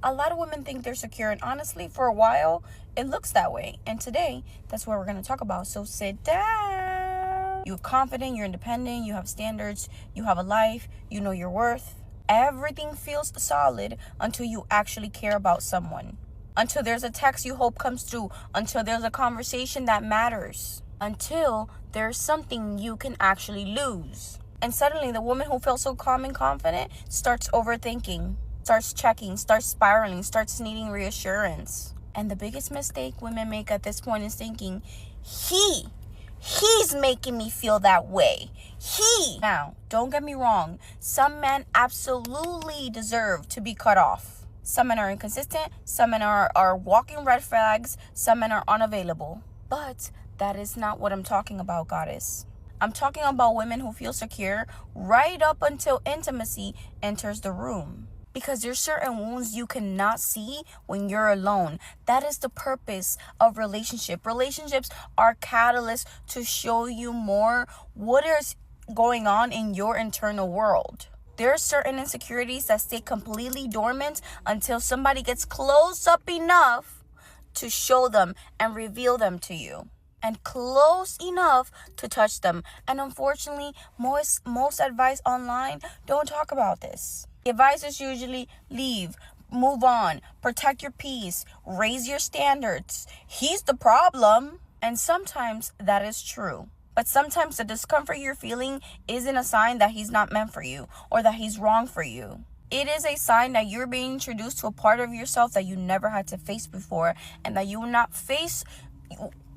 A lot of women think they're secure, and honestly, for a while, it looks that way. And today, that's what we're going to talk about. So sit down. You're confident, you're independent, you have standards, you have a life, you know your worth. Everything feels solid until you actually care about someone. Until there's a text you hope comes through. Until there's a conversation that matters. Until there's something you can actually lose. And suddenly, the woman who felt so calm and confident starts overthinking, starts checking, starts spiraling, starts needing reassurance. And the biggest mistake women make at this point is thinking, he's making me feel that way. Now, don't get me wrong. Some men absolutely deserve to be cut off. Some men are inconsistent. Some men are walking red flags. Some men are unavailable. But that is not what I'm talking about, goddess. I'm talking about women who feel secure right up until intimacy enters the room. Because there's certain wounds you cannot see when you're alone. That is the purpose of relationship. Relationships are catalysts to show you more what is going on in your internal world. There are certain insecurities that stay completely dormant until somebody gets close up enough to show them and reveal them to you. And close enough to touch them. And unfortunately, most advice online don't talk about this. The advice is usually leave, move on, protect your peace, raise your standards. He's the problem. And sometimes that is true. But sometimes the discomfort you're feeling isn't a sign that he's not meant for you or that he's wrong for you. It is a sign that you're being introduced to a part of yourself that you never had to face before and that you will not face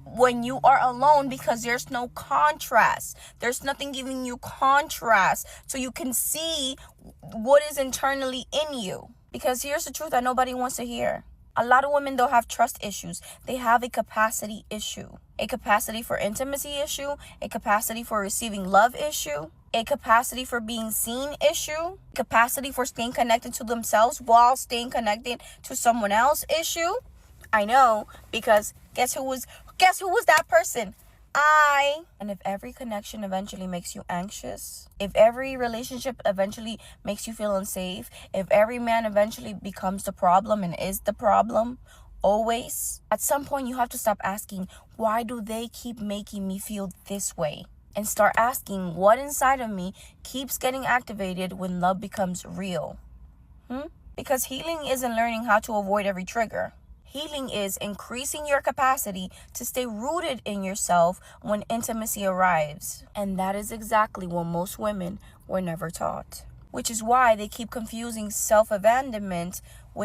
when you are alone, because there's no contrast. There's nothing giving you contrast so you can see what is internally in you. Because here's the truth that nobody wants to hear. A lot of women don't have trust issues. They have a capacity issue. A capacity for intimacy issue. A capacity for receiving love issue. A capacity for being seen issue. Capacity for staying connected to themselves while staying connected to someone else issue. I know, because guess who was that person? And if every connection eventually makes you anxious, if every relationship eventually makes you feel unsafe, if every man eventually becomes the problem and is the problem, always, at some point you have to stop asking, why do they keep making me feel this way? And start asking, what inside of me keeps getting activated when love becomes real? Because healing isn't learning how to avoid every trigger. Healing is increasing your capacity to stay rooted in yourself when intimacy arrives. And that is exactly what most women were never taught. Which is why they keep confusing self-abandonment with